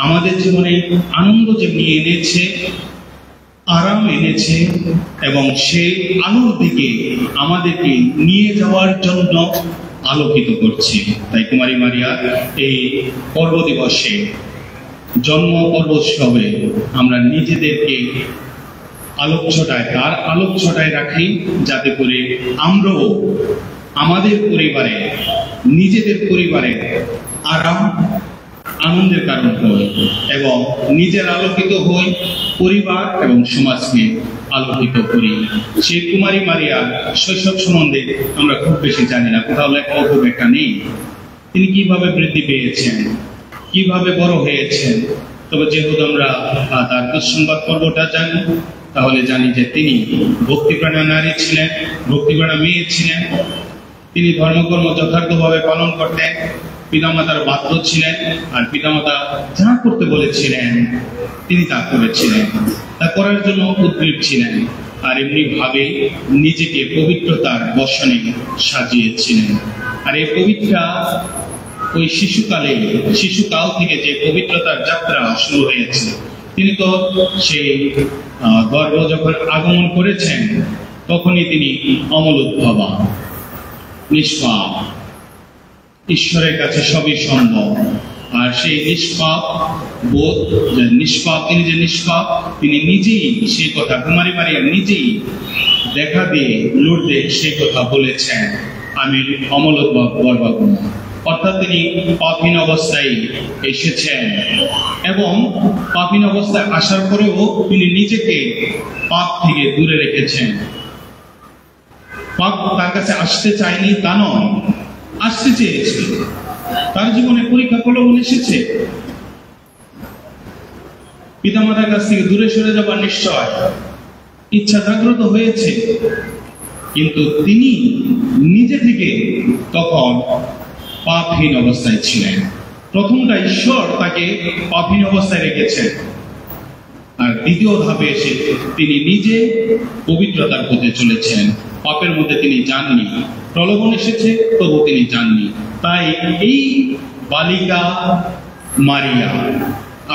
আমাদের জীবনে আনন্দ যেমনি এনেছে, আরাম এনেছে, এবং সেই আলোর দিকে আমাদেরকে নিয়ে যাওয়ার জন্য আলোকিত করছে। তাই কুমারী মারিয়া এই পর্ব দিবসে, জন্ম পর্বোৎসবে আমরা নিজেদেরকে আলোকছটায়, তার আলোকছটায় রাখি, যাতে করে আমরাও আমাদের পরিবারে, নিজেদের পরিবারে আরাম, আনন্দের কারণ হই এবং নিজের আলোকিত হই, পরিবার এবং সমাজকে আলোকিত করি। সেই কুমারী মারিয়ার শৈশব সম্বন্ধে আমরা খুব বেশি জানি না, কোথাও লেখা খুব একটা নেই। তিনি কিভাবে বৃদ্ধি পেয়েছেন, কিভাবে বড় হয়েছেন। তবে যেহেতু আমরা তার দুঃসংবাদ পর্বটা জানি, তাহলে জানি যে তিনি ভক্তিপ্রাণা নারী ছিলেন, ভক্তিপ্রাণা মেয়ে ছিলেন। তিনি ধর্মকর্ম যথার্থভাবে পালন করতেন, পিতামাতার বাধ্য ছিলেন, আর পিতামাতা যা করতে বলেছিলেন তিনি তা করেছিলেন, তা করার জন্য উদ্গ্রীব ছিলেন। আর এমনি ভাবে নিজেকে পবিত্রতার বসনে সাজিয়েছিলেন। আর এই পবিত্রা ওই শিশুকাল থেকে যে পবিত্রতার যাত্রা শুরু হয়েছে, তিনি তো সেই গর্ভ যখন আগমন করেছেন, তখনই তিনি অমলোদ্ভবা, নিষ্পাপ, ঈশ্বরের কাছে সবই সম্ভব। আর সেই নিষ্পাপ বোধ, নিষ্পাপ, তিনি যে নিষ্পাপ, তিনি নিজেই সেই কথা, কুমারী মারিয়া নিজেই দেখা দিয়ে লুর্দে সেই কথা বলেছেন, আমি অমলোদ্ভব। অর্থাৎ তিনি পাপহীন অবস্থায় এসেছেন এবং পাপহীন অবস্থায় আসার পরেও তিনি নিজেকে পাপ থেকে দূরে রেখেছেন। পাপ তার কাছে আসতে চায়নি তা নয়, আসতে চেয়েছে। তার জীবনে পরীক্ষা প্রলোভন এসেছে, পিতামাতার কাছ থেকে দূরে সরে যাবার নিশ্চয় ইচ্ছা জাগ্রত হয়েছে, কিন্তু তিনি নিজে থেকে তখন পাপহীন অবস্থায় ছিলেন। প্রথমটা ঈশ্বর তাকে পাপহীন অবস্থায় রেখেছেন, আর দ্বিতীয় ধাপে এসে তিনি নিজে পবিত্রতার পথে চলেছেন। পাপের মধ্যে তিনি যাননি, প্রলোভন এসেছে তবু তিনি যাননি। তাই এই বালিকা মারিয়া,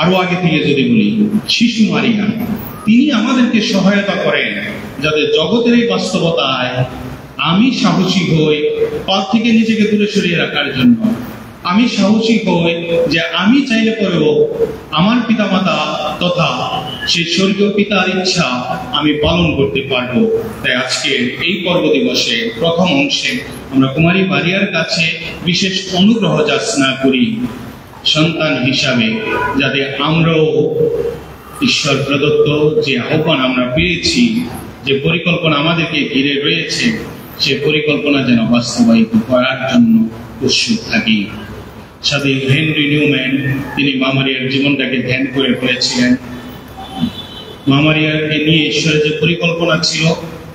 আরো আগে থেকে যদি বলি শিশু মারিয়া, তিনি আমাদেরকে সহায়তা করেন যাতে জগতের এই বাস্তবতায় আমি সাহসী হই পাপ থেকে নিজেকে দূরে সরিয়ে রাখার জন্য। আমি সাহসী হই যে আমি চাইলে পরেও আমার পিতামাতা তথা সেই স্বর্গীয় পিতার ইচ্ছা আমি পালন করতে পারবো। তাই আজকে এই পর্ব দিবসে প্রথম অংশে আমরা কুমারী মারিয়ার কাছে বিশেষ অনুগ্রহ যাচনা করি, সন্তান হিসাবে যাতে আমরাও ঈশ্বর প্রদত্ত যে আহ্বান আমরা পেয়েছি, যে পরিকল্পনা আমাদেরকে ঘিরে রয়েছে, সে পরিকল্পনা যেন বাস্তবায়িত করার জন্য উৎসুক থাকি। সাথে হেনরি নিউম্যান, তিনি মা মারিয়ার জীবনটাকে ধ্যান করে ফেলেছিলেন। মা মারিয়াকে নিয়ে ঈশ্বরের যে পরিকল্পনা ছিল,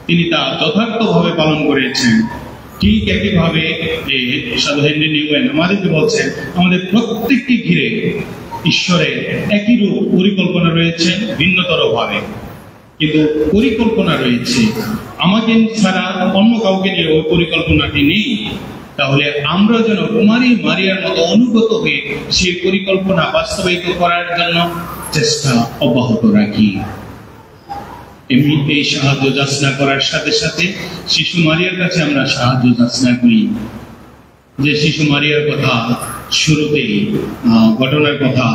তিনি তা যথার্থভাবে পালন করেছেন। ঠিক একইভাবে সাধু হেনরি নিউম্যান আমাদেরকে বলছেন, আমাদের প্রত্যেককে ঘিরে ঈশ্বরের একই রূপ পরিকল্পনা রয়েছে, ভিন্নতর ভাবে, কিন্তু পরিকল্পনা রয়েছে। আমাকে ছাড়া অন্য কাউকে নিয়ে ওই পরিকল্পনাটি নেই। তাহলে আমরা যেন কুমারী মারিয়ার মতো অনুগত হয়ে সেই পরিকল্পনা বাস্তবায়িত করার জন্য চেষ্টা অব্যাহত রাখি। এমনি এই সাহায্য যাচনা করার সাথে সাথে শিশু মারিয়ার কাছে আমরা সাহায্য যাচনা করি। যে শিশু মারিয়ার কথা শুরুতে ঘটনার কথা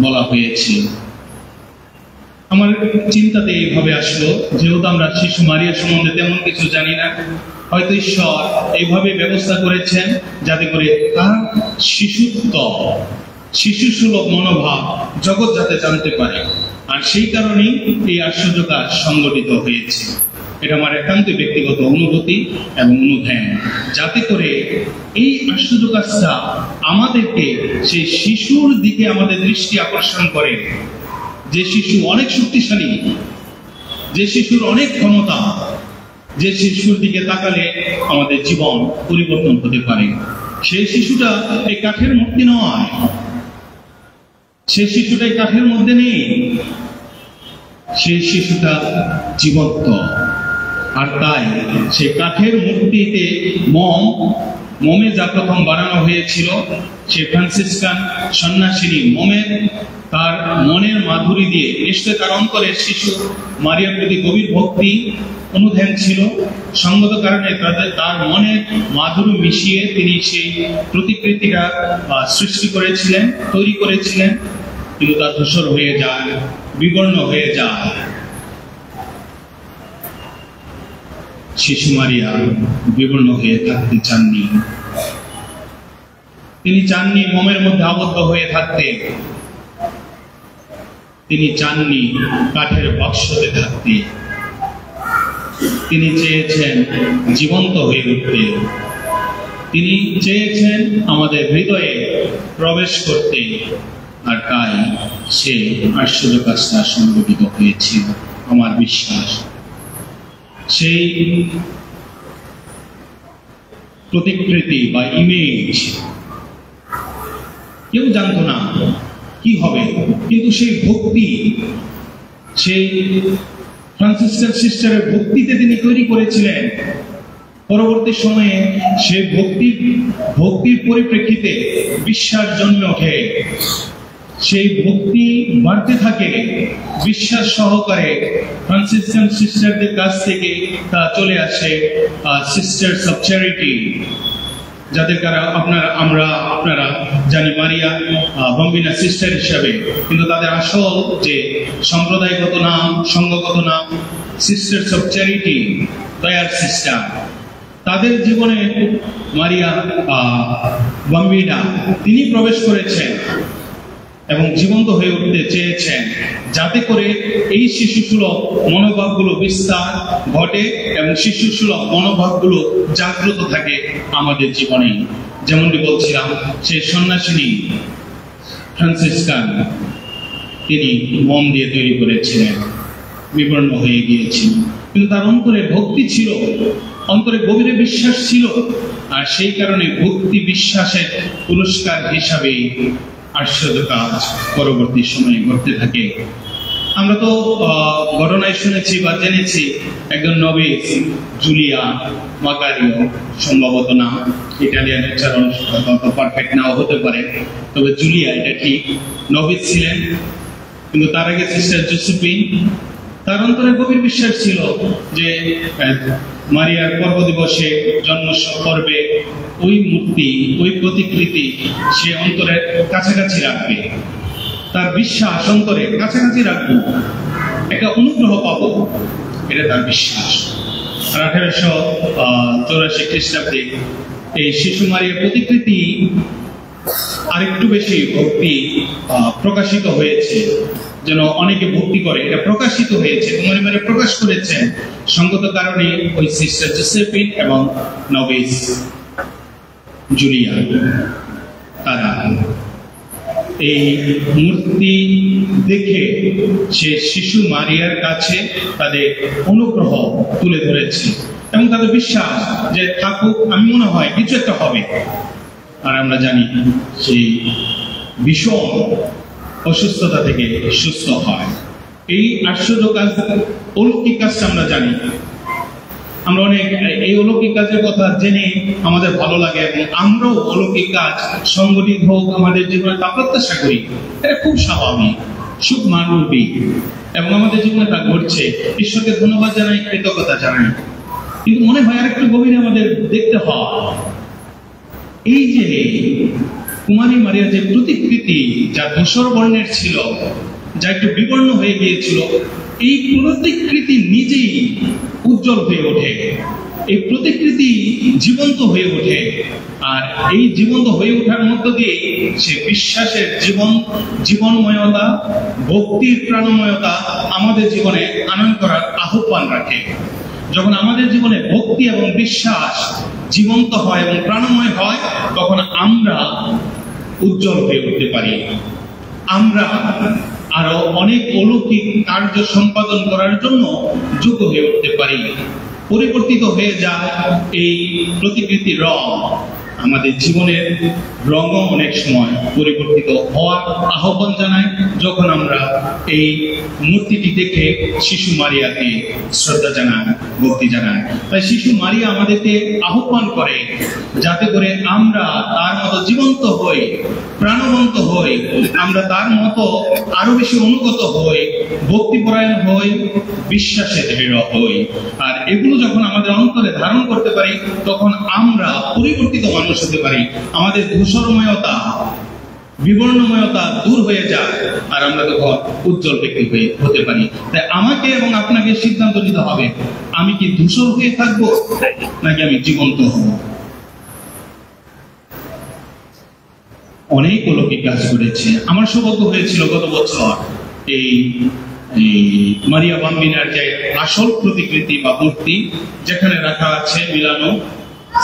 বলা হয়েছে, আমার চিন্তাতে এইভাবে আসলো, যেহেতু আমরা শিশু মারিয়ার সম্বন্ধে তেমন কিছু জানি না, হয়তো ঈশ্বর এইভাবে ব্যবস্থা করেছেন যাতে করে তার শিশু সুলভ মনোভাব জগৎ যাতে জানতে পারে। আর সেই কারণেই এই আশ্চর্য কাজ সংগঠিত হয়েছে। এটা আমার একান্ত ব্যক্তিগত অনুভূতি এবং অনুধ্যান, যাতে করে এই আশ্চর্য কাজটা আমাদেরকে সেই শিশুর দিকে আমাদের দৃষ্টি আকর্ষণ করে। যে শিশু অনেক শক্তিশালী, যে শিশুর অনেক ক্ষমতা, যে শিশুর দিকে তাকালে আমাদের জীবন পরিবর্তন হতে পারে। সেই শিশুটা এই কাঠের মূর্তি নয়, সেই শিশুটা এই কাঠের মধ্যে নেই, সেই শিশুটা জীবন্ত। আর তাই সেই কাঠের মূর্তিতে মম মোমে যা প্রথম বানানো হয়েছিল, সে ফ্রান্সিসকান সন্ন্যাসিনী মোমের তার মনের মাধুরী দিয়ে, নিশ্চয় তার অন্তরে শিশু মারিয়ার প্রতি গভীর ভক্তি অনুধ্যান ছিল, সঙ্গত কারণে তার মনের মাধুরী মিশিয়ে তিনি সেই প্রতিকৃতিটা সৃষ্টি করেছিলেন, তৈরি করেছিলেন। কিন্তু তা ধূসর হয়ে যায়, বিবর্ণ হয়ে যায়। শিশু মারিয়া বিবর্ণ হয়ে থাকতে চাননি। তিনি চাননি মোমের মধ্যে আবদ্ধ হয়ে থাকতে। তিনি চাননি কাঠের বাক্সতে থাকতে। তিনি চেয়েছেন জীবন্ত হয়ে উঠতে। তিনি চেয়েছেন আমাদের হৃদয়ে প্রবেশ করতে। আর তাই সে আশ্চর্য কাজটা সংগঠিত হয়েছিল। আমার বিশ্বাস সেই প্রতিকৃতি বা ইমেজ কেউ জানতো না কি হবে, কিন্তু সেই ভক্তি, সেই ফ্রান্সিসকান সিস্টারের ভক্তিতে তিনি তৈরি করেছিলেন। পরবর্তী সময়ে সে ভক্তির পরিপ্রেক্ষিতে বিশ্বাস জন্মে ওঠে। সেই ভক্তি বাড়তে থাকে, বিশ্বাস সহকারে ফ্রান্সিসকান সিস্টারদের কাছ থেকে তা চলে আসে সিস্টার্স অফ চ্যারিটি, যাদের দ্বারা আপনারা জানি মারিয়া বম্বিনা সিস্টার হিসাবে, কিন্তু তাদের আসল যে সম্প্রদায়গত নাম, সংঘগত নাম সিস্টার্স অফ চ্যারিটি, দয়ার সিস্টার। তাদের জীবনে মারিয়া বম্বিনা তিনি প্রবেশ করেছেন এবং জীবন্ত হয়ে উঠতে চেয়েছেন, যাতে করে এই শিশুসুলভ মনোভাবগুলো বিস্তার ঘটে এবং শিশুসুলভ মনোভাবগুলো জাগ্রত থাকে আমাদের জীবনে। যেমনটি বলছিলাম, সে সন্ন্যাসিনী ফ্রান্সিসকান তিনি মন দিয়ে তৈরি করেছিলেন, বিবর্ণ হয়ে গিয়েছিল, কিন্তু তার অন্তরে ভক্তি ছিল, অন্তরে গভীরে বিশ্বাস ছিল। আর সেই কারণে ভক্তি বিশ্বাসের পুরস্কার হিসাবে আশ্চর্য কাজ পরবর্তী সময়ে ঘটতে থাকে। আমরা তো ঘটনায় শুনেছি বা জেনেছি একজন নবিস জুলিয়া মাকারিও, সম্ভবত নাম, ইটালিয়ান উচ্চারণ পারফেক্ট নাও হতে পারে, তবে জুলিয়া এটা ঠিক, নবিস ছিলেন। কিন্তু তার আগে সিস্টার জোসেফিন, তার অন্তরে গভীর বিশ্বাস ছিল যে মারিয়ার পর্ব দিবসে, জন্ম পর্বে ওই মূর্তি, ওই প্রতিকৃতি সে অন্তরের কাছাকাছি রাখবে। তার বিশ্বাস অন্তরে কাছাকাছি রাখবো, একটা অনুগ্রহ পাবো, এটা তার বিশ্বাস। আর 1884 খ্রিস্টাব্দে এই শিশু মারিয়ার প্রতিকৃতি আরেকটু বেশি ভক্তি প্রকাশিত হয়েছে, যেন অনেকে ভক্তি করে, এটা প্রকাশিত হয়েছে, কুমারী প্রকাশ করেছেন। সঙ্গত কারণে ওই সিস্টার জোসেফিন এবং নবিস জুলিয়া তারা এই মূর্তি দেখে সে শিশু মারিয়ার কাছে তাদের অনুগ্রহ তুলে ধরেছে এবং তাদের বিশ্বাস যে থাকুক, আমি মনে হয় কিছু একটা হবে। আর আমরা জানি সেই ভীষণ অসুস্থতা থেকে সুস্থ হয়। এই আশ্চর্য কাজ, অলৌকিক কাজটা আমরা জানি। আমরা অনেক এই অলৌকিক কাজের কথা জেনে আমাদের ভালো লাগে এবং আমরাও অলৌকিক কাজ সংগঠিত হোক আমাদের জীবনে তা প্রত্যাশা করি। এটা খুব স্বাভাবিক, সুখ মানবিক, এবং আমাদের জীবনে তা ঘটছে। ঈশ্বরকে ধন্যবাদ জানাই, কৃতজ্ঞতা জানাই। কিন্তু মনে হয় আরেকটু গভীরে আমাদের দেখতে হয়, এই যে কুমারী মারিয়া যে প্রতিকৃতি, যা ধূসর বর্ণের ছিল, যা একটু বিবর্ণ হয়ে গিয়েছিল, এই প্রতিকৃতি নিজেই উজ্জ্বল হয়ে ওঠে। এই প্রতিকৃতি জীবন্ত হয়ে ওঠে। আর এই জীবন্ত হয়ে ওঠার মধ্য দিয়ে সে বিশ্বাসের জীবনময়তা, ভক্তির প্রাণময়তা আমাদের জীবনে আনয়ন করার আহ্বান রাখে। যখন আমাদের জীবনে ভক্তি এবং বিশ্বাস জীবন্ত হয় এবং প্রাণময় হয়, তখন আমরা উজ্জ্বল হয়ে উঠতে পারি। আমরা আরো অনেক অলৌকিক কার্য সম্পাদন করার জন্য যোগ্য হয়ে উঠতে পারি। পরিবর্তিত হয়ে যায় এই প্রতিকৃতির রং। আমাদের জীবনের রঙও অনেক সময় পরিবর্তিত হওয়ার আহ্বান জানায় যখন আমরা এই মূর্তিটি দেখে শিশু মারিয়াকে শ্রদ্ধা জানাই, ভক্তি জানাই। তাই শিশু মারিয়া আমাদেরকে আহ্বান করে যাতে করে আমরা তার মতো জীবন্ত হই, প্রাণবন্ত হই, আমরা তার মতো আরো বেশি অনুগত হই, ভক্তিপরায়ণ হই, বিশ্বাসে দৃঢ় হই। আর এগুলো যখন আমাদের অন্তরে ধারণ করতে পারি তখন আমরা পরিবর্তিত মানুষ হতে পারি। আমাদের ধূসরময়তা, বিবর্ণময়তা দূর হয়ে যায় আর আমরা তখন উজ্জ্বল ব্যক্তি হয়ে হতে পারি। তাই আমাকে এবং আপনাকে সিদ্ধান্ত নিতে হবে, আমি কি ধূসর হয়ে থাকবো নাকি আমি জীবন্ত হব। অনেক অলৌকিক কাজ করেছে। আমার সৌভাগ্য হয়েছিল গত বছর এই মারিয়া বাম্বিনার যে আসল প্রতিকৃতি বা মূর্তি যেখানে রাখা আছে মিলানো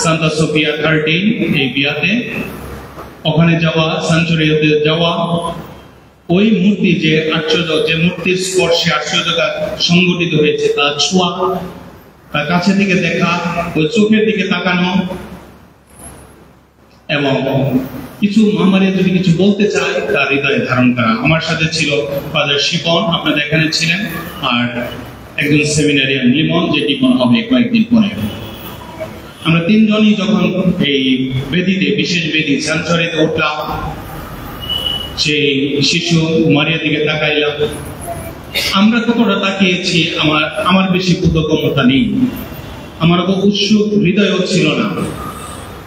সান্তা সোফিয়া 13 এই বিয়াতে, ওখানে যাওয়া, সাঞ্চুরিয়াতে যাওয়া, ওই মূর্তি যে আশ্চর্য, যে মূর্তির স্পর্শে আশ্চর্যতা সংগঠিত হয়েছে, তার ছোঁয়া, তার কাছে থেকে দেখা, ওই চোখের দিকে তাকানো, এবং কিছু মামারিয়া যদি কিছু বলতে চায় তার হৃদয়ে ধারণ করা। আমার সাথে ছিল ফাদার শিপন, আপনাদের এখানে ছিলেন, আর একজন সেমিনারিয়ান লিমন, যে টিপন হবে কয়েকদিন পরে। আমরা তিনজনই যখন এই বেদিতে, বিশেষ বেদি সাঞ্চুরিতে উঠলাম, সেই শিশু মারিয়ার দিকে তাকাইলাম, আমরা কতটা তাকিয়েছি আমার বেশি বোধগম্যতা নেই, আমার তো উৎসুক হৃদয়ও ছিল না।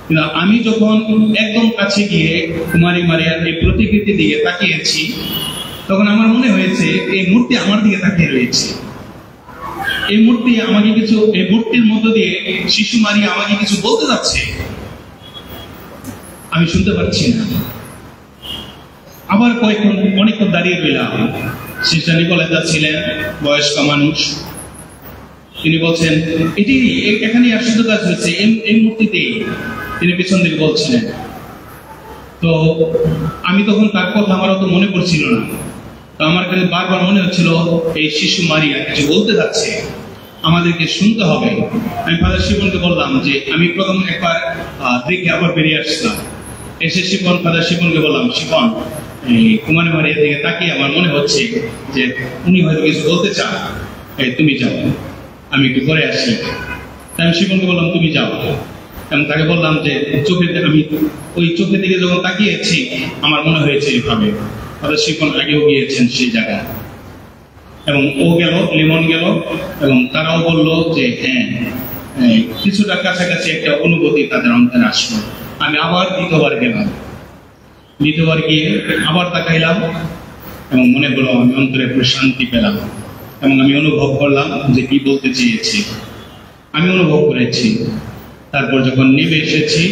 কিন্তু আমি যখন একদম কাছে গিয়ে কুমারী মারিয়ার এই প্রতিকৃতি দিকে তাকিয়েছি তখন আমার মনে হয়েছে এই মূর্তি আমার দিকে তাকিয়ে রয়েছে। এই মূর্তি আমাকে কিছু, এই মূর্তির মধ্য দিয়ে শিশু মারিয়া আমাকে কিছু বলতে যাচ্ছে, আমি শুনতে পাচ্ছি না। আবার অনেকক্ষণ দাঁড়িয়ে রইলাম। সিস্টার নিকোলেতা ছিলেন, বয়স্ক মানুষ, তিনি বলছেন এটি এখানে আশ্চর্য কাজ হয়েছে এই মূর্তিতে, তিনি পিছন দিকে বলছিলেন। তো আমি তখন তার কথা আমার অত মনে পড়ছিল না, তো আমার কাছে বারবার মনে হচ্ছিল এই শিশু মারিয়া কিছু বলতে যাচ্ছে, আমাদেরকে শুনতে হবে। আমি ফাদার শিপনকে বললাম যে আমি প্রথম একবার দেখে আবার বেরিয়ে আসলাম, এসে ফাদার শিপনকে বললাম, শিপন এই কুমারী মারিয়ার দিকে তাকিয়ে আমার মনে হচ্ছে যে উনি হয়তো কিছু বলতে চান, তুমি যাও, আমি একটু পরে আসি। তাই আমি শিপনকে বললাম তুমি যাও, এবং তাকে বললাম যে আমি ওই চোখের দিকে যখন তাকিয়েছি আমার মনে হয়েছে এইভাবে। ফাদার শিপন আগেও গিয়েছেন সেই জায়গায়, এবং ও গেল, লিমন গেল, এবং তারাও বললো যে হ্যাঁ, কিছুটা কাছাকাছি একটা অনুভূতি তাদের অন্তরে আসলো। আমি আবার দ্বিতীয়বার গেলাম, দ্বিতীয়বার গিয়ে আবার তাকাইলাম, এবং মনে হলো আমি অন্তরে প্রশান্তি পেলাম, এবং আমি অনুভব করলাম যে কি বলতে চেয়েছি, আমি অনুভব করেছি। তারপর যখন নেমে এসেছি,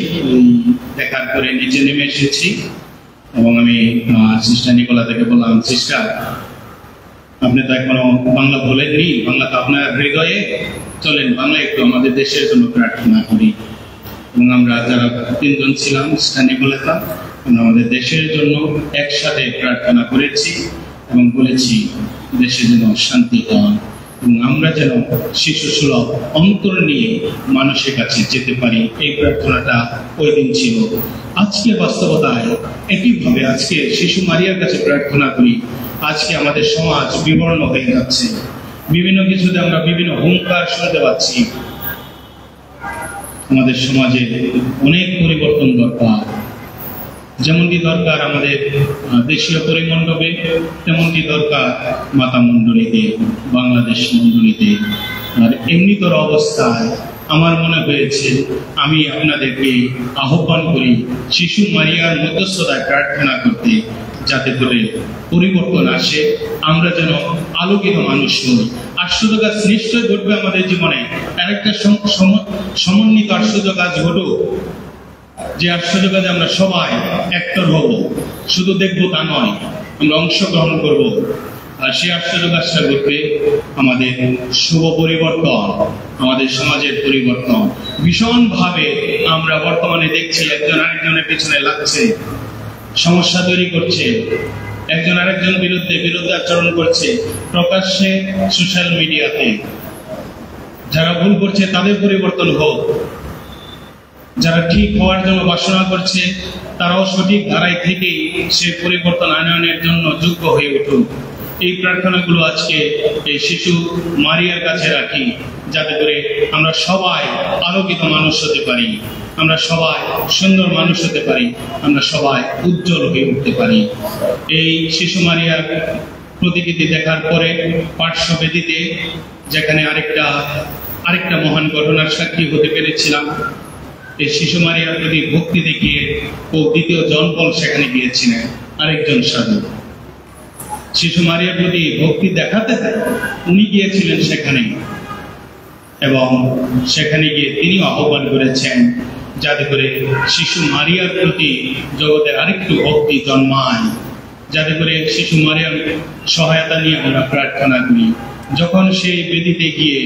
দেখার পরে নিচে নেমে এসেছি, এবং আমি সিস্টার নিকোলেতাকে বললাম, সিস্টার আপনি তো এখনো বাংলা বলেননি, বাংলা তো আপনার হৃদয়ে, চলেন বাংলা একটু আমাদের দেশের জন্য প্রার্থনা করি। এবং আমরা যারা তিনজন ছিলাম, সিস্টার নিকোলেতা, আমরা আমাদের দেশের জন্য একসাথে প্রার্থনা করেছি এবং বলেছি দেশে যেন শান্তি হয়, এবং আমরা যেন শিশু সুলভ অন্তর নিয়ে মানুষের কাছে যেতে পারি। এই প্রার্থনাটা ওই দিন ছিল। আজকে বাস্তবতায় একইভাবে আজকে শিশু মারিয়ার কাছে প্রার্থনা করি। আজকে আমাদের সমাজ বিবর্ণ হয়ে যাচ্ছে, বিভিন্ন কিছুতে আমরা বিভিন্ন হুঙ্কার শুনতে পাচ্ছি। আমাদের সমাজে অনেক পরিবর্তন দরকার, যেমনটি দরকার আমাদের দেশীয় পরিমণ্ডলে, তেমনটি দরকার মাতা মণ্ডলীতে, বাংলাদেশ মণ্ডলীতে। আর এমনিতর অবস্থায় আমার মনে হয়েছে আমি আপনাদেরকে আহ্বান করি শিশু মারিয়ার মধ্যস্থতায় প্রার্থনা করতে, যাতে করে পরিবর্তন আসে, আমরা যেন আলোকিত মানুষ হই। আশ্চর্য কাজ নিশ্চয় ঘটবে আমাদের জীবনে, আরেকটা সমন্বিত আশ্চর্য কাজ ঘটুক, যে আশ্চর্য কাজে আমরা সবাই অ্যাক্টর হব, শুধু দেখবো তা নয়, আমরা অংশগ্রহণ করব। আর সেই আশ্চর্য কাজটা ঘটবে আমাদের শুভ পরিবর্তন, আমাদের সমাজের পরিবর্তন। ভীষণভাবে আমরা বর্তমানে দেখছি একজন আরেকজনের পেছনে লাগছে, সমস্যা তৈরি করছে, একজন আরেকজন বিরুদ্ধে আচরণ করছে প্রকাশ্যে সোশ্যাল মিডিয়াতে। যারা ভুল করছে তাদের পরিবর্তন হোক, যারা ঠিক হওয়ার জন্য বাসনা করছে তারাও সঠিক ধারায় থেকেই সে পরিবর্তন আনয়নের জন্য যোগ্য হয়ে উঠুক। এই প্রার্থনাগুলো আজকে এই শিশু মারিয়ার কাছে রাখি, যাতে করে আমরা সবাই আলোকিত মানুষ হতে পারি, আমরা সবাই সুন্দর মানুষ হতে পারি, আমরা সবাই উজ্জ্বল হয়ে উঠতে পারি। এই শিশু মারিয়ার প্রতিকৃতি দেখার পরে পার্শ্ববেদিতে যেখানে আরেকটা মহান ঘটনার সাক্ষী হতে পেরেছিলাম, এই শিশু মারিয়ার প্রতি ভক্তি দেখিয়ে ও দ্বিতীয় জন পল সেখানে গিয়েছিলেন, আরেকজন সাধু। শিশু মারিয়ার প্রতি ভক্তি দেখাতে উনি গিয়েছিলেন সেখানে, এবং সেখানে গিয়ে তিনি আহ্বান করেছেন যাতে করে শিশু মারিয়ার প্রতি জগতের আরেকটু ভক্তি জন্মায়, যাতে করে শিশু মারিয়ার সহায়তা নিয়ে আমরা প্রার্থনা করি। যখন সেই বেদিতে গিয়ে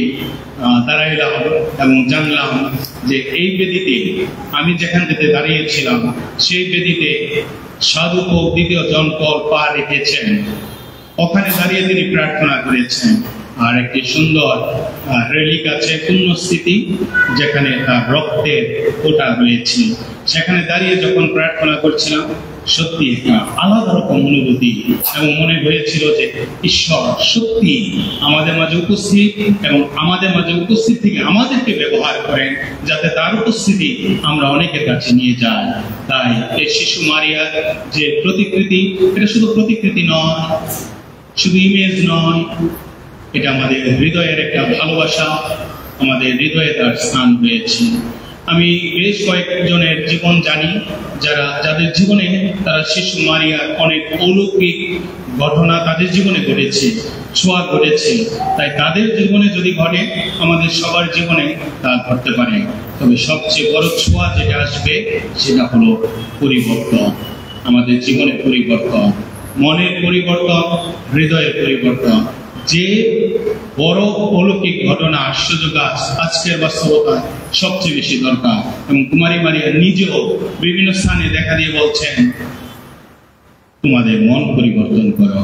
দাঁড়াইলাম এবং জানলাম যে এই বেদিতে আমি যেখান থেকে দাঁড়িয়েছিলাম সেই বেদিতে সাধু পোপ দ্বিতীয় জন পল পা রেখেছেন, ওখানে দাঁড়িয়ে তিনি প্রার্থনা করেছেন। আর একটি সুন্দর রেলিক আছে, পুণ্যস্মৃতি, যেখানে তার রক্তের ফোঁটা রয়েছে। সেখানে দাঁড়িয়ে যখন প্রার্থনা করছিলাম সত্যি একটা আলাদা রকম অনুভূতি, এবং মনে হয়েছিল যে ঈশ্বর সত্যি আমাদের মাঝে উপস্থিত, এবং আমাদের মাঝে উপস্থিত থেকে আমাদেরকে ব্যবহার করেন যাতে তার উপস্থিতি আমরা অনেকের কাছে নিয়ে যাই। তাই এই শিশু মারিয়ার যে প্রতিকৃতি, এটা শুধু প্রতিকৃতি নয়, শুধু ইমেজ নয়, এটা আমাদের হৃদয়ের একটা ভালোবাসা, আমাদের হৃদয়ে তার স্থান রয়েছে। আমি বেশ কয়েকজনের জীবন জানি যাদের জীবনে তারা শিশু মারিয়ার অনেক অলৌকিক ঘটনা তাদের জীবনে ঘটেছে, ছোঁয়া ঘটেছে। তাই তাদের জীবনে যদি ঘটে আমাদের সবার জীবনে তা ঘটতে পারে, তবে সবচেয়ে বড় ছোঁয়া যেটা আসবে সেটা হলো পরিবর্তন, আমাদের জীবনে পরিবর্তন, মনের পরিবর্তন, হৃদয়ের পরিবর্তন। যে বড় অলৌকিক ঘটনা আশ্চর্য আজকের বাস্তবতা সবচেয়ে বেশি দরকার, এবং কুমারী মারিয়া নিজেও বিভিন্ন স্থানে দেখা দিয়ে বলছেন তোমাদের মন পরিবর্তন করো।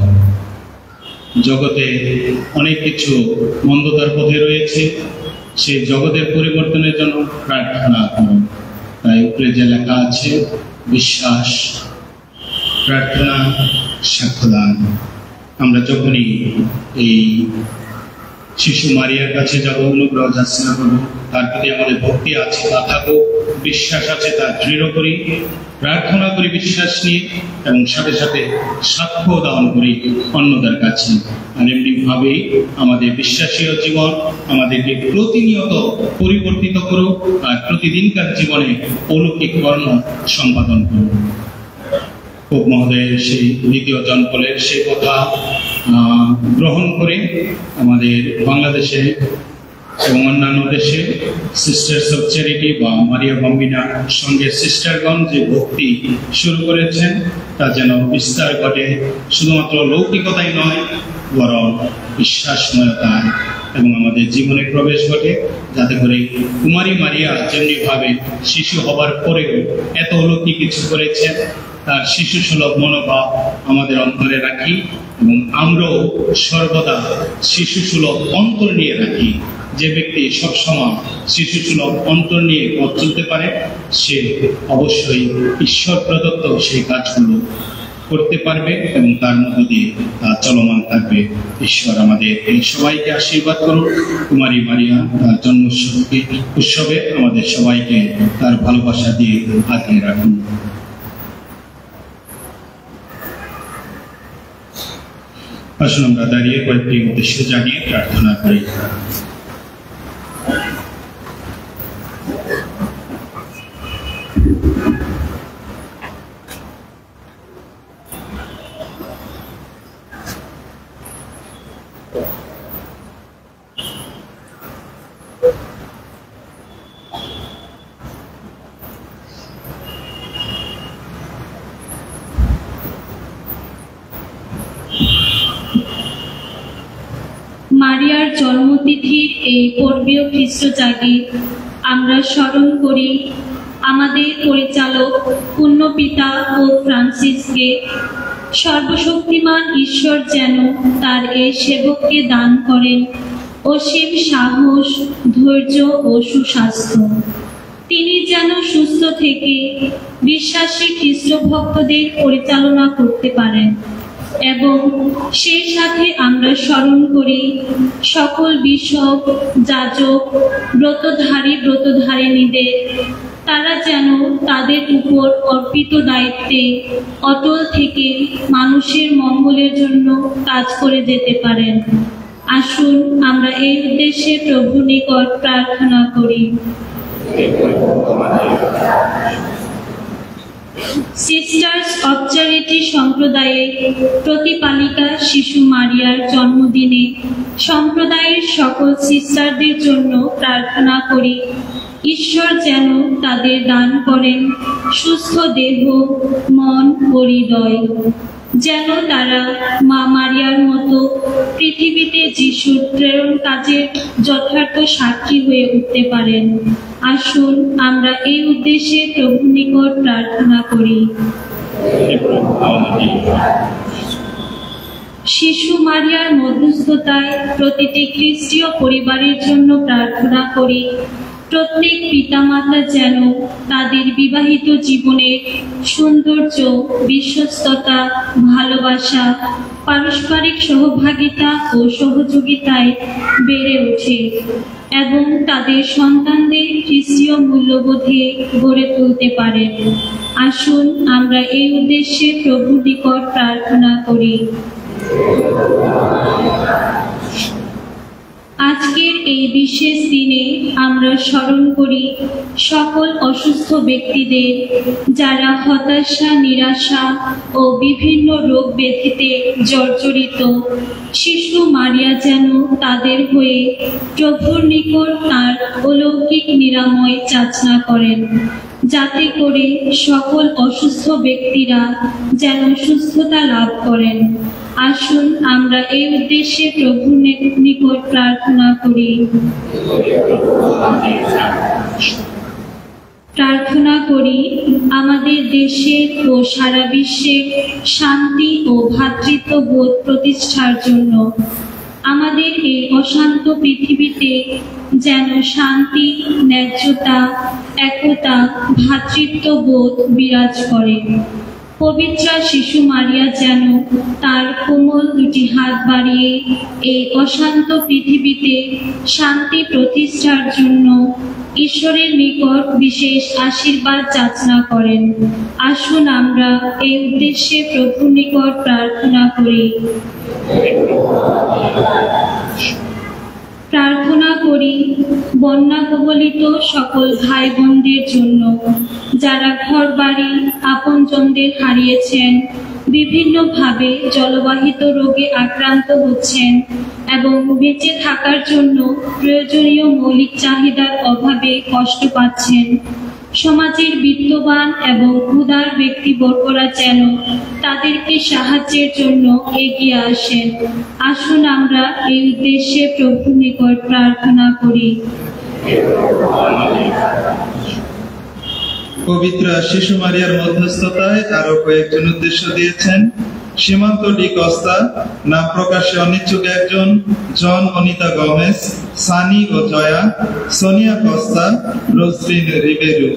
জগতে অনেক কিছু মন্দতার পথে রয়েছে, সেই জগতের পরিবর্তনের জন্য প্রার্থনা করো। তাই উপরে যে লেখা আছে বিশ্বাস, প্রার্থনা, সাক্ষ্যদান। আমরা যখনই এই শিশু মারিয়ার কাছে যাব, অনুগ্রহ যাচনা করব, তার প্রতি আমাদের ভক্তি আছে তা থাকুক, বিশ্বাস আছে তা দৃঢ় করি, প্রার্থনা করি বিশ্বাস নিয়ে, এবং সাথে সাথে সাক্ষ্য দান করি অন্যদের কাছে। আর এমনি ভাবেই আমাদের বিশ্বাসীয় জীবন আমাদেরকে প্রতিনিয়ত পরিবর্তিত করুক, আর প্রতিদিনকার জীবনে অলৌকিক কর্ম সম্পাদন করুক। পোপ মহোদয়ের সেই দ্বিতীয় জন পলের সেই কথা গ্রহণ করে আমাদের বাংলাদেশে এবং অন্যান্য দেশে সিস্টার্স অফ চ্যারিটি বা মারিয়া বাম্বিনা সঙ্গে সিস্টারগণ যে ভক্তি শুরু করেছেন তা যেন বিস্তার ঘটে, শুধুমাত্র লৌকিকতাই নয় বরং বিশ্বাসময়তায়, এবং আমাদের জীবনে প্রবেশ ঘটে, যাতে করে কুমারী মারিয়া যেমনি ভাবে শিশু হবার পরেও এত অলৌকিক কিছু করেছেন তার শিশু সুলভ মনোভাব আমাদের অন্তরে রাখি, এবং আমরাও সর্বদা শিশু সুলভ অন্তর নিয়ে রাখি। যে ব্যক্তি সবসময় শিশু সুলভ অন্তর নিয়ে পথ চলতে পারে সে অবশ্যই ঈশ্বর প্রদত্ত সেই কাজগুলো করতে পারবে এবং তার মধ্য দিয়ে চলমান থাকবে। ঈশ্বর আমাদের এই সবাইকে আশীর্বাদ করুন। কুমারী মারিয়া তার জন্ম উৎসবে আমাদের সবাইকে তার ভালোবাসা দিয়ে আগিয়ে রাখুন। আসুন আমরা দাঁড়িয়ে কয়েকটি উদ্দেশ্য জানিয়ে প্রার্থনা করি। মারিয়ার জন্মতিথির এই পর্বীয় খ্রিস্টজাগে আমরা স্মরণ করি আমাদের পরিচালক পুণ্যপিতা ও ফ্রান্সিসকে। সর্বশক্তিমান ঈশ্বর যেন তার এই সেবককে দান করেন অসীম সাহস, ধৈর্য ও সুস্বাস্থ্য। তিনি যেন সুস্থ থেকে বিশ্বাসী খ্রিস্ট ভক্তদের পরিচালনা করতে পারেন। এবং সেই সাথে আমরা স্মরণ করি সকল বিশপ, যাজক, ব্রতধারিণীদের, তারা যেন তাদের উপর অর্পিত দায়িত্বে অটল থেকে মানুষের মঙ্গলের জন্য কাজ করে যেতে পারেন। আসুন আমরা এই উদ্দেশ্যে প্রভুর নিকট প্রার্থনা করি। সিস্টার্স অব চ্যারিটি সম্প্রদায়ের প্রতিপালিকা শিশু মারিয়ার জন্মদিনে সম্প্রদায়ের সকল সিস্টারদের জন্য প্রার্থনা করি ঈশ্বর যেন তাদের দান করেন সুস্থ দেহ, মন ও হৃদয়, যেন তারা মা মারিয়ার মতো পৃথিবীতে যিশুর প্রেরণ কাজের যথার্থ সাক্ষী হয়ে উঠতে পারেন। আসুন আমরা এই উদ্দেশ্যে প্রভুর নিকট প্রার্থনা করি। শিশু মারিয়ার মধ্যস্থতায় প্রতিটি খ্রিস্টীয় পরিবারের জন্য প্রার্থনা করি প্রত্যেক পিতামাতা যেন তাদের বিবাহিত জীবনের সৌন্দর্য, বিশ্বস্ততা, ভালোবাসা, পারস্পরিক সহভাগিতা ও সহযোগিতায় বেড়ে ওঠে এবং তাদের সন্তানদের খ্রিস্টীয় মূল্যবোধে গড়ে তুলতে পারে। আসুন আমরা এই উদ্দেশ্যে প্রভুর নিকট প্রার্থনা করি। আজকের এই বিশেষ দিনে আমরা স্মরণ করি সকল অসুস্থ ব্যক্তিদের, যারা হতাশা, নিরাশা ও বিভিন্ন রোগ ব্যাধিতে জর্জরিত। শিশু মারিয়া যেন তাদের হয়ে প্রভুর নিকট তাঁর অলৌকিক নিরাময় যাচনা করেন, যাতে করে সকল অসুস্থ ব্যক্তিরা যেন সুস্থতা লাভ করেন। আসুন আমরা এই উদ্দেশ্যে প্রভুর নিকট প্রার্থনা করি। প্রার্থনা করি আমাদের দেশের ও সারা বিশ্বের শান্তি ও ভ্রাতৃত্ববোধ প্রতিষ্ঠার জন্য। আমাদের এই অশান্ত পৃথিবীতে যেন শান্তি, ন্যায্যতা, একতা, ভ্রাতৃত্ববোধ বিরাজ করে। পবিত্র শিশু মারিয়া যেন তার কোমল দুটি হাত বাড়িয়ে এই অশান্ত পৃথিবীতে শান্তি প্রতিষ্ঠার জন্য ঈশ্বরের নিকট বিশেষ আশীর্বাদ যাচনা করেন। আসুন আমরা এই উদ্দেশ্যে প্রভুর নিকট প্রার্থনা করি। প্রার্থনা করি বন্যা কবলিত সকল ভাই বোনদের জন্য, যারা ঘর বাড়ি, আপনজনদের হারিয়েছেন, বিভিন্নভাবে জলবাহিত রোগে আক্রান্ত হচ্ছেন এবং বেঁচে থাকার জন্য প্রয়োজনীয় মৌলিক চাহিদার অভাবে কষ্ট পাচ্ছেন। সমাজের বিত্তবান এবং উদার ব্যক্তিবর্গরা যেন তাদেরকে সাহায্যের জন্য এগিয়ে আসেন। আসুন আমরা এই উদ্দেশ্যে প্রভুর নিকট প্রার্থনা করি। পবিত্র শিশু মারিয়ার মধ্যস্থতায় আরো কয়েকজন উদ্দেশ্য দিয়েছেন। সীমান্ত ডি কস্তা, নাম প্রকাশে অনিচ্ছুক একজন, জন অনিতা গমেজ, সানি ও জয়া, সোনিয়া কস্তা, রোজলিন রিবেরু।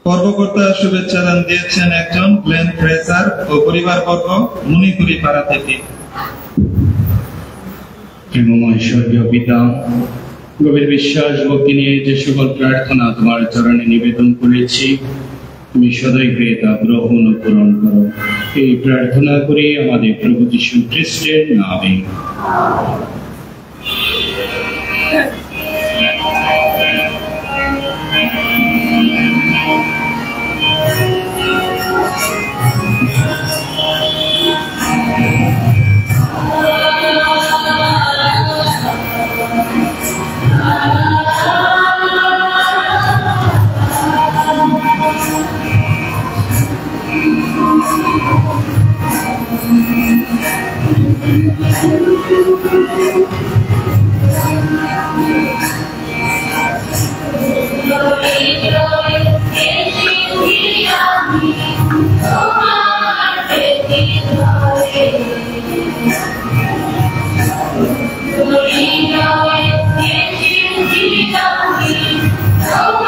পর্বকর্তা শুভেচ্ছা দান দিয়েছেন একজন, গ্লেন ফ্রেজার ও পরিবারবর্গ, মুনিকুড়ি পাড়া থেকে। প্রেমময় স্বর্গীয় পিতা, গভীর বিশ্বাস ভক্তি নিয়ে যে সকল প্রার্থনা তোমার চরণে নিবেদন করেছি, তুমি সদৈবে তা গ্রহণ ও পূরণ করো। এই প্রার্থনা করি আমাদের প্রভু যীশু খ্রিস্টের নামে। Oh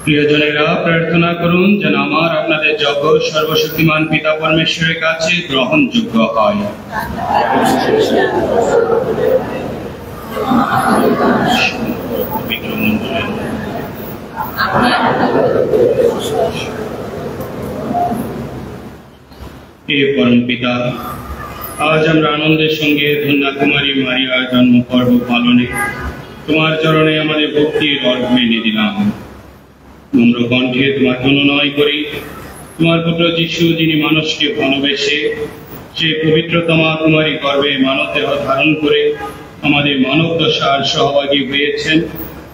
প্রিয়জনেরা, প্রার্থনা করুন যেন আমার আপনাদের যজ্ঞ সর্বশক্তিমান পিতা পরমেশ্বরের কাছে গ্রহণযোগ্য হয়। হে পরম পিতা, আজ আমরা আনন্দের সঙ্গে ধন্যা কুমারী মারিয়ার জন্ম পর্ব পালনে তোমার চরণে আমাদের ভক্তির অর্ঘ্য এনে দিলাম। নম্র কণ্ঠে তোমার অনুনয় করি, তোমার পুত্র যিশু যিনি মানুষকে ভালোবেসে সে পবিত্রতমা কুমারী গর্ভে মানব দেহ ধারণ করে আমাদের মানব দশার সহভাগী হয়েছেন,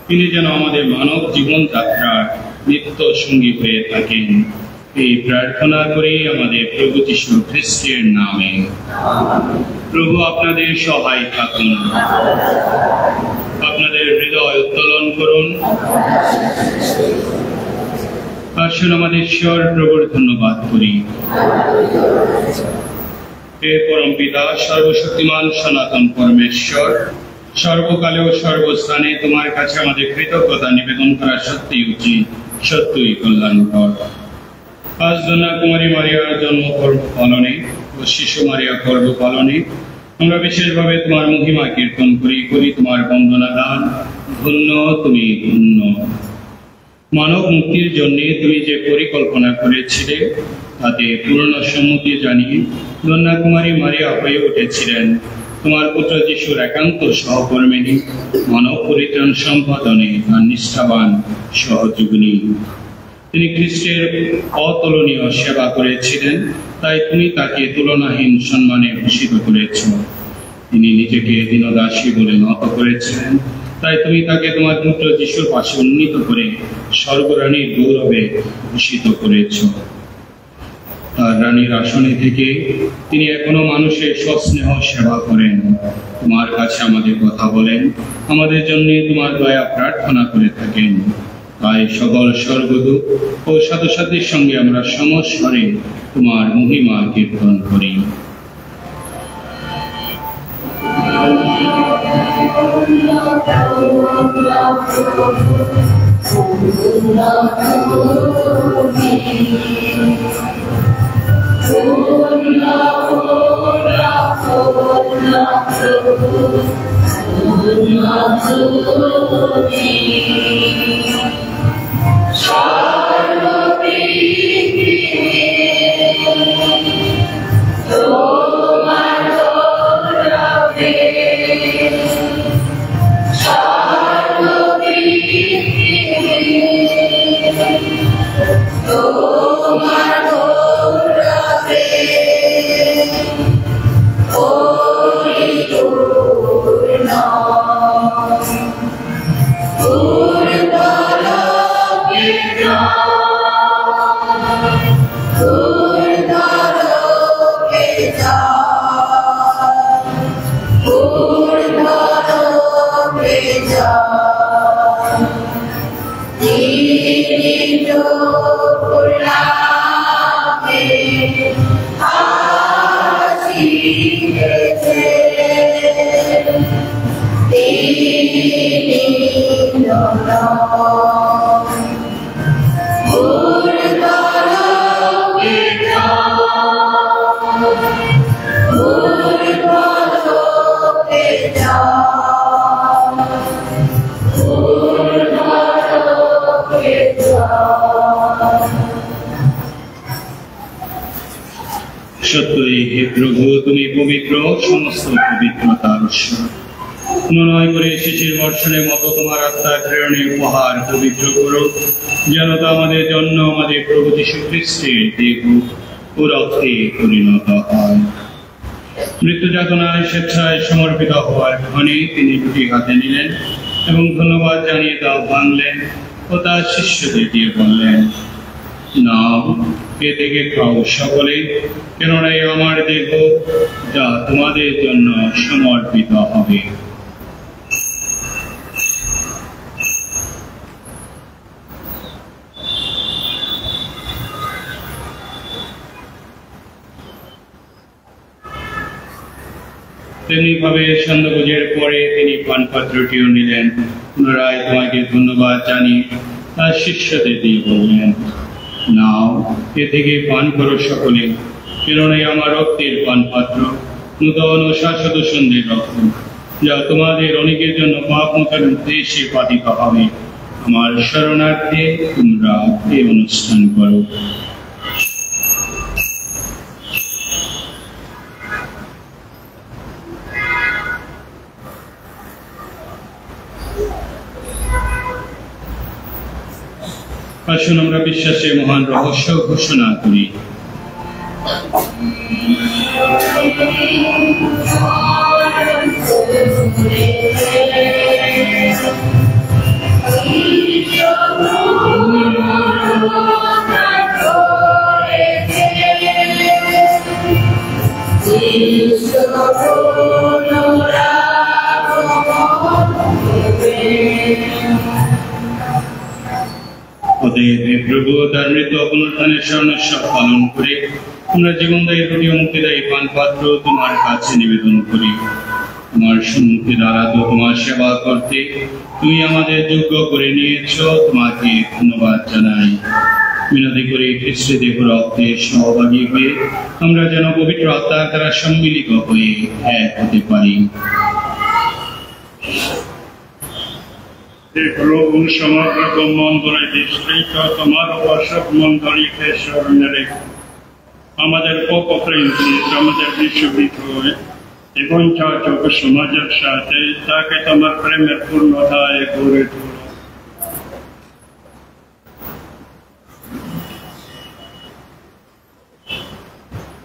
তিনি যেন আমাদের মানব জীবনযাত্রার নিত্য সঙ্গী হয়ে থাকেন। এই প্রার্থনা করি আমাদের প্রভু যিশু খ্রিস্টের নামে। প্রভু আপনাদের সহায় থাকুন, আপনাদের হৃদয় উত্তোলন করুন। আসুন আমাদের ঈশ্বর প্রভুর ধন্যবাদ করি। হে পরম পিতা, সর্বশক্তিমান সনাতন পরমেশ্বর, সর্বকালে ও সর্বস্থানে তোমার কাছে আমাদের কৃতজ্ঞতা নিবেদন করা সত্যিই উচিত, সত্যই কল্যাণকর। আজ কন্যা কুমারী মারিয়ার জন্ম পর্ব পালনে ও শিশু মারিয়া পর্ব পালনে আমরা বিশেষভাবে তোমার মহিমা কীর্তন করি তোমার বন্দনা গান। ধন্য তুমি, ধন্য। মানব মুক্তির জন্য তুমি যে পরিকল্পনা করেছিলে তাতে পূর্ণ সম্মতি জানিয়ে কন্যাকুমারী মারিয়া হয়ে উঠেছিলেন তোমার পুত্র যিশুর একান্ত সহকর্মিনী, মানব পরিত্রাণ সম্পাদনে আর নিষ্ঠাবান সহযোগিনী। তিনি খ্রিস্টের অতুলনীয় সেবা করেছিলেন, তাই তুমি তাকে তুলনাহীন সম্মানে ভূষিত করেছ। তিনি নিজেকে দীনদাসী বলে নত করেছিলেন, তাই তুমি তাকে তোমার পুত্র যিশুর পাশে উন্নীত করে স্বর্গরানীর গৌরবে ভূষিত করেছ। তার রানীর আসনে থেকে তিনি এখনো মানুষের সস্নেহ সেবা করেন, তোমার কাছে আমাদের কথা বলেন, আমাদের জন্য তোমার দয়া প্রার্থনা করে থাকেন। তাই সকল স্বর্গদূত ও সাধুসাথীর সঙ্গে আমরা সমস্বরে তোমার মহিমা কীর্তন করি। সত্যই হে প্রভু, তুমি পবিত্র, সমস্ত পবিত্রতার উৎস। মনোনয় করে শিশির বর্ষণের মতো তোমার আত্মার প্রেরণে উপহার পবিত্র করো, যেন তা আমাদের জন্য আমাদের প্রভু যীশু খ্রিস্টের দেহ ও রক্তে পরিণত হয়। মৃত্যু যাতনায় স্বেচ্ছায় সমর্পিত হওয়ার ক্ষণে তিনি দুটি হাতে নিলেন এবং ধন্যবাদ জানিয়ে তা ভাঙলেন ও তার শিষ্যদের দিয়ে বললেন, নাও, এ থেকে খাও সকলে, কেননা এই আমার দেহ যা তোমাদের জন্য সমর্পিত হবে। তেমনি ভাবে সন্ধ্যাভোজের পরে তিনি পানপাত্রটিও নিলেন, পুনরায় তোমাকে ধন্যবাদ জানিয়ে তার শিষ্যদের দিয়ে বললেন, নাও, এ থেকে পান করো সকলে, কেননা আমার রক্তের পানপাত্র, নূতন ও শাশ্বত সন্ধ্যের রক্ত, যা তোমাদের অনেকের জন্য পাপ মোচনের উদ্দেশ্যে পাঠিত হবে। আমার শরণার্থে তোমরা এই অনুষ্ঠান করো। আসুন আমরা বিশ্বাসের মহান রহস্য ঘোষণা করি। প্রভু তার মৃত্যু পুনরুত্থানের স্মরণোৎসব পালন করে আমরা জীবনদায়ী রুটি ও মুক্তিদায়ী পান পাত্র তোমার কাছে নিবেদন করি। তোমার সম্মুখে দাঁড়াতো তোমার সেবা করতে তুমি আমাদের যোগ্য করে নিয়েছ, তোমাকে ধন্যবাদ জানাই। মিনতি করে খ্রিস্ট দেহ রক্তে সহভাগী হয়ে আমরা যেন পবিত্র আত্মার দ্বারা সম্মিলিত হয়ে এক হতে পারি। প্রভু সমগ্র ব্রহ্মাণ্ডরে বিস্তৃত তোমার উপাসক মণ্ডলীকে স্মরণে রেখে আমাদের উপপ্রেমকে আমাদের বিশ্ববিত হয়ে এবং যোগ সমাজের সাথে তাকে তোমার প্রেমের পূর্ণতায় গড়ে তোলো।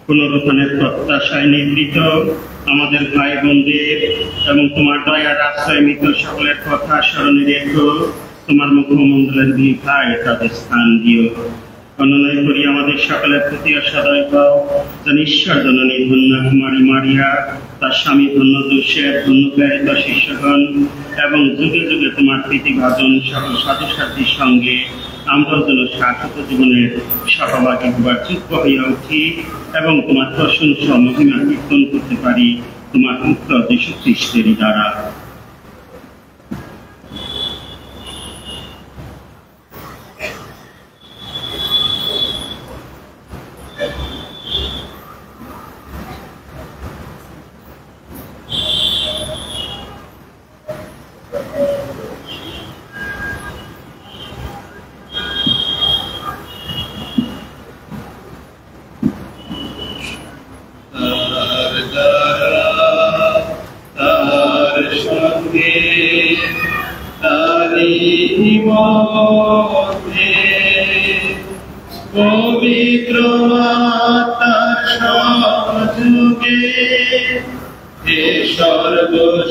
পুনরুত্থানের প্রত্যাশায় নিবৃত আমাদের ভাই বোনদের এবং তোমার দয়ার আশ্রয় মৃত সকলের কথা স্মরণে রেখো। তোমার মুখমণ্ডলের ভিখায় তাদের স্থান দিও। অনুনয় করি আমাদের সকলের প্রতি সদয় পাও, যেন ঈশ্বর জননী ধন্য কুমারী মারিয়া, তার স্বামী ধন্য যোসেফ, ধন্য প্রেরিত শিষ্যগণ এবং যুগে যুগে তোমার প্রীতিভাজন সকল সাধু সাথীর সঙ্গে আমরা যেন শাশ্বত জীবনের সহভাগী হবার যোগ্য হইয়া উঠি এবং তোমার প্রশংসা মহিমা কীর্তন করতে পারি তোমার পুত্র যীশু খ্রিস্টেরই দ্বারা। পবিত্র আত্মার সহযোগে হে সর্বশক্তিমান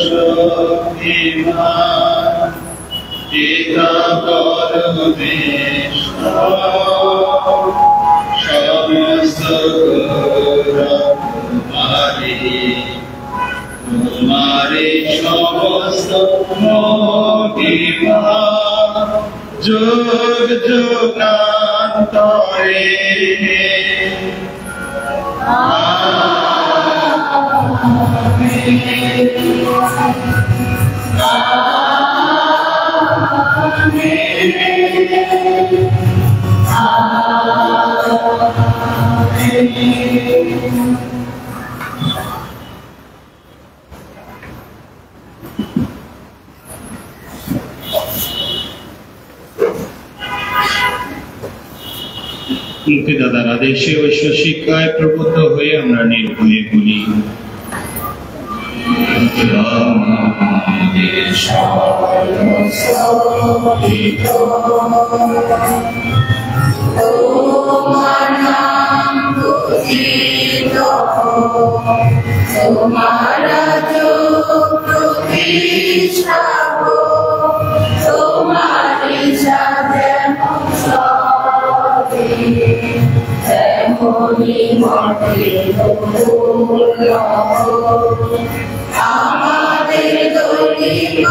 পিতা পরমেশ্বর, সমস্ত তোমারে সমস্ত মহিমা যুগ যুগান্তরে। মুক্তিদাতার আদেশে ঐশ্ব শিক্ষায় প্রবুদ্ধ হয়ে আমরা নির্ভয়ে বলি, আমাদের দলিল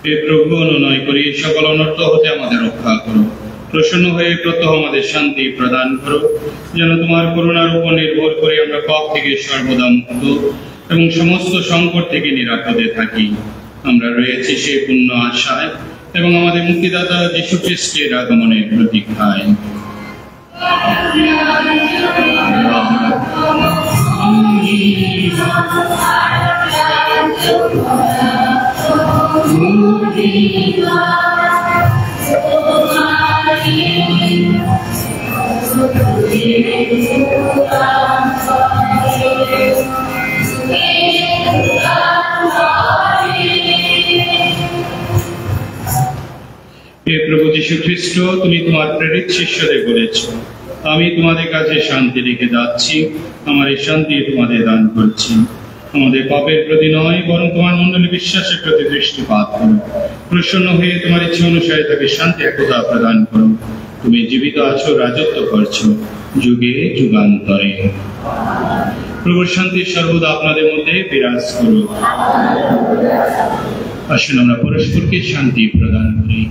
হে প্রভু, অনুনয় করি সকল অনর্থ হতে আমাদের রক্ষা করো। প্রসন্ন হয়ে প্রত্যহ আমাদের শান্তি প্রদান করো, যেন তোমার করুণার উপর নির্ভর করে আমরা পাপ থেকে সর্বদা মুক্ত এবং সমস্ত সংকট থেকে নিরাপদে থাকি। আমরা রয়েছি সেই পূর্ণ আশায় এবং আমাদের মুক্তিদাতা যীশু খ্রিস্টের আগমনের প্রতীক্ষায়। Thank you. হে প্রভু যীশু খ্রিস্ট, তুমি তোমার প্রেরিত শিষ্যদের বলেছ, আমি তোমাদের কাছে শান্তি রেখে যাচ্ছি, আমার এই শান্তি তোমাদের দান করছি। আমাদের পাপের প্রতি নয়, বরং তোমার মণ্ডলী বিশ্বাসের প্রতি দৃষ্টিপাত করো। প্রসন্ন হয়ে তোমার ইচ্ছে অনুসারে তাকে শান্তি একতা প্রদান করো। তুমি জীবিত আছো, রাজত্ব করছো যুগে যুগান্তরে। প্রভুর শান্তি সর্বদা আপনাদের মধ্যে বিরাজ করুক। আসুন আমরা পরস্পরকে শান্তি প্রদান করি।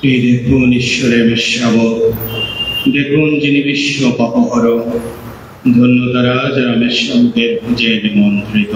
এই দেখুন ঈশ্বরের মেষশাবক, দেখুন যিনি বিশ্ব পাপহরণ। ধন্য তারা যারা মেষশাবকের ভুজে নিমন্ত্রিত।